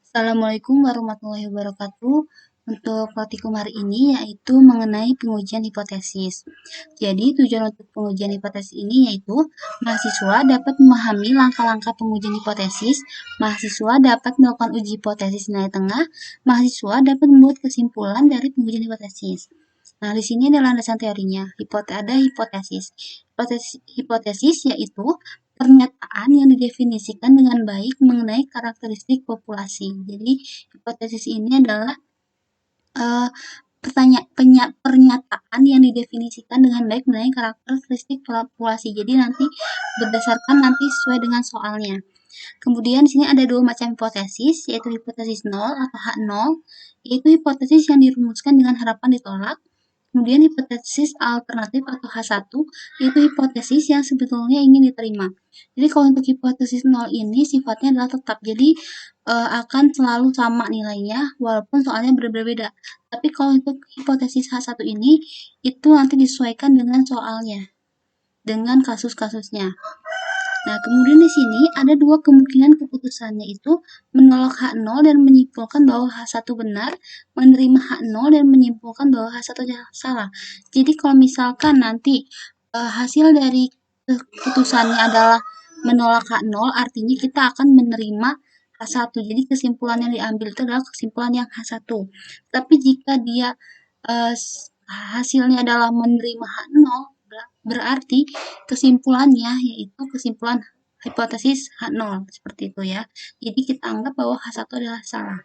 Assalamualaikum warahmatullahi wabarakatuh. Untuk praktikum hari ini yaitu mengenai pengujian hipotesis. Jadi tujuan untuk pengujian hipotesis ini yaitu mahasiswa dapat memahami langkah-langkah pengujian hipotesis, mahasiswa dapat melakukan uji hipotesis nilai tengah, mahasiswa dapat membuat kesimpulan dari pengujian hipotesis. Nah, di sini adalah landasan teorinya. Ada hipotesis. Hipotesis yaitu pernyataan yang didefinisikan dengan baik mengenai karakteristik populasi. Jadi, hipotesis ini adalah uh, pernyataan yang didefinisikan dengan baik mengenai karakteristik populasi. Jadi nanti sesuai dengan soalnya. Kemudian di sini ada dua macam hipotesis, yaitu hipotesis nol atau H0, yaitu hipotesis yang dirumuskan dengan harapan ditolak. Kemudian hipotesis alternatif atau H1, yaitu hipotesis yang sebetulnya ingin diterima. Jadi kalau untuk hipotesis nol ini sifatnya adalah tetap, jadi akan selalu sama nilainya walaupun soalnya berbeda. Tapi kalau untuk hipotesis H1 ini, itu nanti disesuaikan dengan soalnya, dengan kasus-kasusnya. Nah, kemudian di sini ada dua kemungkinan keputusannya, itu menolak H0 dan menyimpulkan bahwa H1 benar, menerima H0 dan menyimpulkan bahwa H1 salah. Jadi kalau misalkan nanti hasil dari keputusannya adalah menolak H0, artinya kita akan menerima H1. Jadi kesimpulan yang diambil itu adalah kesimpulan yang H1. Tapi jika dia hasilnya adalah menerima H0, berarti kesimpulannya yaitu kesimpulan hipotesis H0, seperti itu ya. Jadi kita anggap bahwa H1 adalah salah.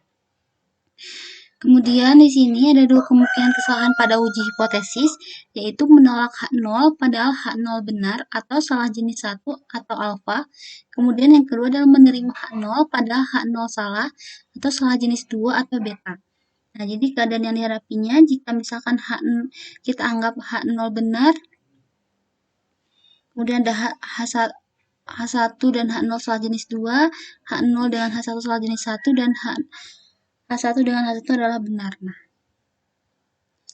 Kemudian di sini ada dua kemungkinan kesalahan pada uji hipotesis, yaitu menolak H0 padahal H0 benar atau salah jenis 1 atau alfa. Kemudian yang kedua adalah menerima H0 padahal H0 salah atau salah jenis 2 atau beta. Nah, jadi keadaan yang dihadapinya jika misalkan kita anggap H0 benar, kemudian ada H1 dan H0 salah jenis 2, H0 dengan H1 salah jenis 1, dan H1 dengan H1 adalah benar. Nah,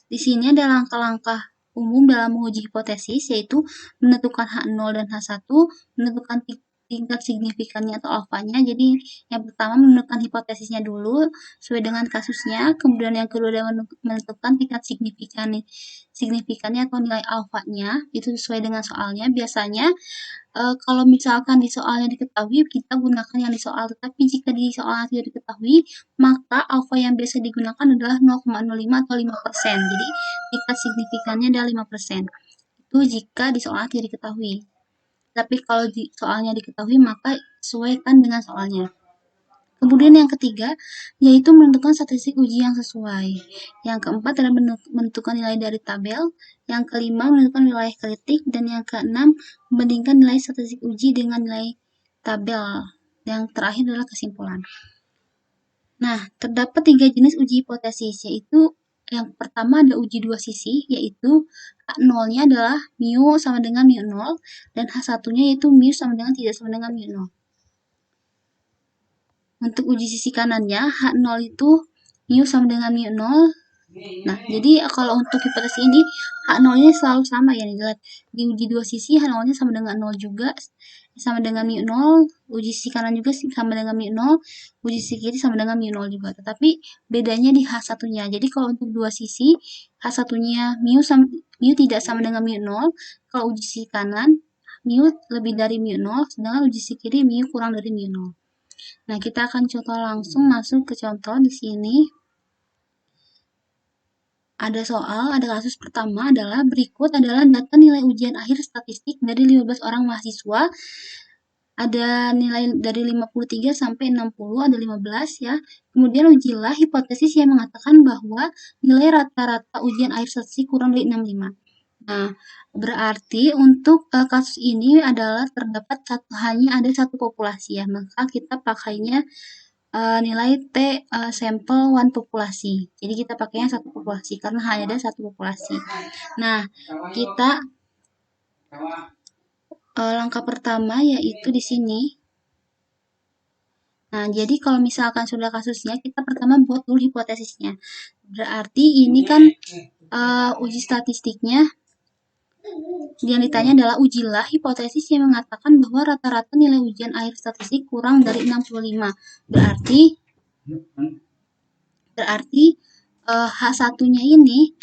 di sini ada langkah-langkah umum dalam menguji hipotesis, yaitu menentukan H0 dan H1, menentukan tingkat signifikannya atau alfanya. Jadi yang pertama menentukan hipotesisnya dulu sesuai dengan kasusnya, kemudian yang kedua adalah menentukan tingkat signifikannya atau nilai alfanya, itu sesuai dengan soalnya. Biasanya kalau misalkan di soalnya diketahui, kita gunakan yang di soal. Tetapi jika di soal tidak diketahui, maka alfa yang biasa digunakan adalah 0,05 atau 5%. Jadi tingkat signifikannya adalah 5%. Itu jika di soal tidak diketahui. Tapi kalau di soalnya diketahui, maka sesuaikan dengan soalnya. Kemudian yang ketiga, yaitu menentukan statistik uji yang sesuai. Yang keempat adalah menentukan nilai dari tabel. Yang kelima, menentukan wilayah kritik. Dan yang keenam, membandingkan nilai statistik uji dengan nilai tabel. Yang terakhir adalah kesimpulan. Nah, terdapat 3 jenis uji hipotesis, yaitu yang pertama ada uji dua sisi, yaitu H0-nya adalah mu sama dengan mu 0, dan H1-nya yaitu mu sama dengan tidak sama dengan mu 0. Untuk uji sisi kanannya, H0 itu mu sama dengan mu 0. Nah, jadi kalau untuk hipotesis ini, H0-nya selalu sama ya. Di uji dua sisi, H0-nya sama dengan 0 juga, sama dengan mu 0. Uji sisi kanan juga sama dengan mu 0. Uji sisi kiri sama dengan mu 0 juga. Tetapi bedanya di H1-nya. Jadi kalau untuk dua sisi, H1-nya mu tidak sama dengan mu 0. Kalau uji sisi kanan, mu lebih dari mu 0, sedangkan uji sisi kiri mu kurang dari mu 0. Nah, kita akan contoh langsung masuk ke contoh di sini. Ada soal, ada kasus pertama adalah berikut adalah data nilai ujian akhir statistik dari 15 orang mahasiswa. Ada nilai dari 53 sampai 60, ada 15 ya. Kemudian ujilah hipotesis yang mengatakan bahwa nilai rata-rata ujian akhir statistik kurang dari 65. Nah, berarti untuk kasus ini adalah terdapat hanya ada satu populasi ya, maka kita pakainya nilai T sampel one populasi. Jadi kita pakainya satu populasi karena hanya ada satu populasi. Nah, kita langkah pertama yaitu di sini. Nah, jadi kalau misalkan sudah kasusnya, kita pertama buat dulu hipotesisnya. Berarti ini kan uji statistiknya. Yang ditanya adalah ujilah hipotesis yang mengatakan bahwa rata-rata nilai ujian akhir statistik kurang dari 65. Berarti Berarti H1-nya ini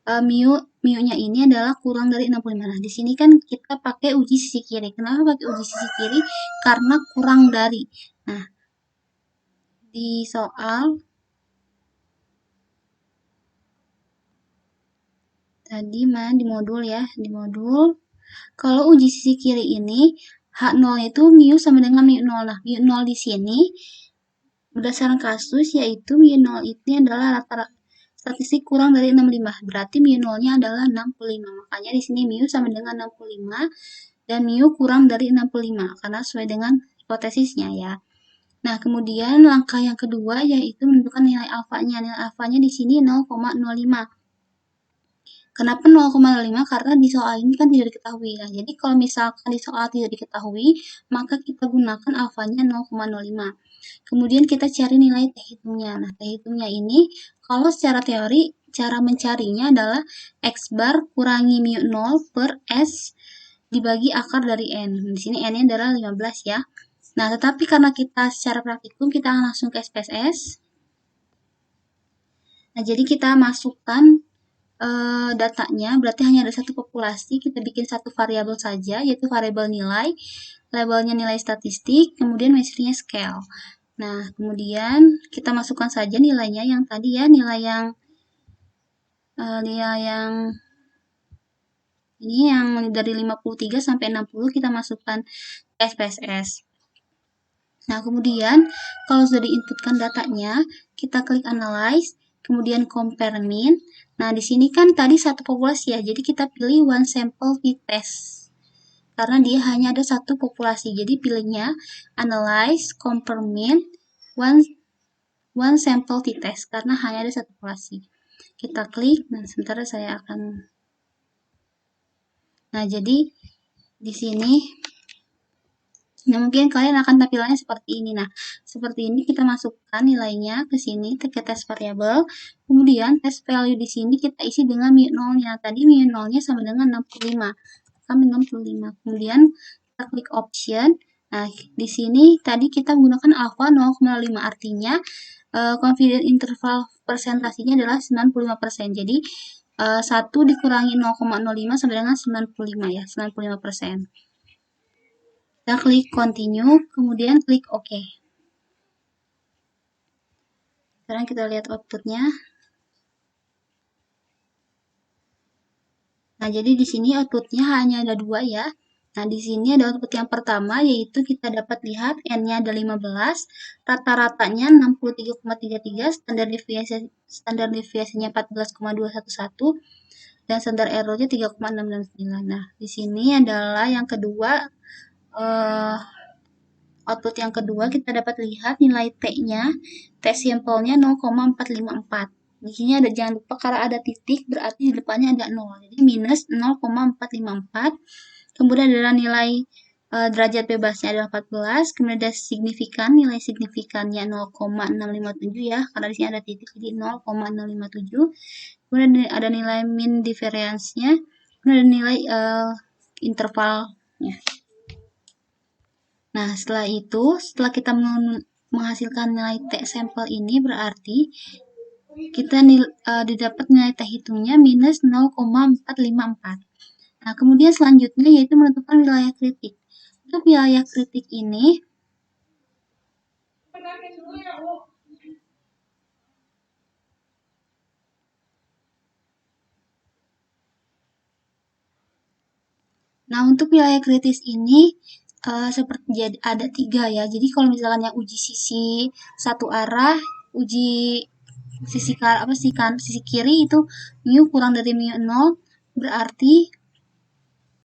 mu-nya ini adalah kurang dari 65. Nah, di sini kan kita pakai uji sisi kiri. Kenapa pakai uji sisi kiri? Karena kurang dari. Nah, di soal tadi di modul ya, di modul. Kalau uji sisi kiri ini H0 itu mu sama dengan mu 0. Nah, mu 0 di sini berdasarkan kasus yaitu mu 0 ini adalah rata-rata statistik kurang dari 65. Berarti mu 0-nya adalah 65. Makanya di sini mu sama dengan 65 dan mu kurang dari 65 karena sesuai dengan hipotesisnya ya. Nah, kemudian langkah yang kedua yaitu menentukan nilai alfanya. Nilai alfanya di sini 0,05. Kenapa 0,05? Karena di soal ini kan tidak diketahui. Nah, jadi kalau misalkan di soal tidak diketahui, maka kita gunakan alfanya 0,05. Kemudian kita cari nilai T hitungnya. Nah, T hitungnya ini kalau secara teori cara mencarinya adalah X bar kurangi mu 0 per S dibagi akar dari N. Di sini N-nya adalah 15 ya. Nah, tetapi karena kita secara praktikum kita langsung ke SPSS. Nah, jadi kita masukkan datanya, berarti hanya ada satu populasi, kita bikin satu variabel saja, yaitu variabel nilai, labelnya nilai statistik, kemudian measure-nya scale. Nah, kemudian kita masukkan saja nilainya yang tadi ya, nilai yang ini yang dari 53 sampai 60 kita masukkan ke SPSS. Nah, kemudian kalau sudah diinputkan datanya, kita klik analyze, kemudian compare mean. Nah, di sini kan tadi satu populasi ya, jadi kita pilih one sample t-test. Karena dia hanya ada satu populasi, jadi pilihnya analyze, compare mean, one sample t-test, karena hanya ada satu populasi. Kita klik, dan sementara saya akan... Nah, jadi di sini nah, mungkin kalian akan tampilannya seperti ini. Nah, seperti ini kita masukkan nilainya ke sini, ke test variabel. Kemudian test value di sini kita isi dengan mu 0-nya. Tadi mu 0-nya sama dengan 65. Kami 65. Kemudian kita klik option. Nah, di sini tadi kita gunakan alpha 0,5. Artinya confidence interval persentasinya adalah 95%. Jadi 1 dikurangi 0,05 sama dengan 95 ya, 95%. Kita klik continue, kemudian klik OK. Sekarang kita lihat outputnya. Nah, jadi di sini outputnya hanya ada dua ya. Nah, di sini ada output yang pertama, yaitu kita dapat lihat N-nya ada 15, rata-ratanya 63,33, standar deviasinya 14,211, dan standar errornya 3,669. Nah, di sini adalah yang kedua, output yang kedua kita dapat lihat nilai T-nya, T sampelnya 0,454. Di sini ada, jangan lupa karena ada titik berarti di depannya ada 0. Jadi minus 0,454. Kemudian adalah nilai derajat bebasnya adalah 14. Kemudian ada signifikan, nilai signifikannya 0,657 ya, karena di sini ada titik jadi 0,657. Kemudian ada nilai mean difference-nya. Kemudian ada nilai intervalnya. Nah, setelah kita menghasilkan nilai T sampel ini, berarti kita didapat nilai T hitungnya minus 0,454. Nah, kemudian selanjutnya yaitu menentukan wilayah kritik. Untuk wilayah kritik ini, untuk wilayah kritis ini seperti ada 3 ya. Jadi kalau misalkan yang uji sisi satu arah, uji sisi kiri itu mu kurang dari mu 0, berarti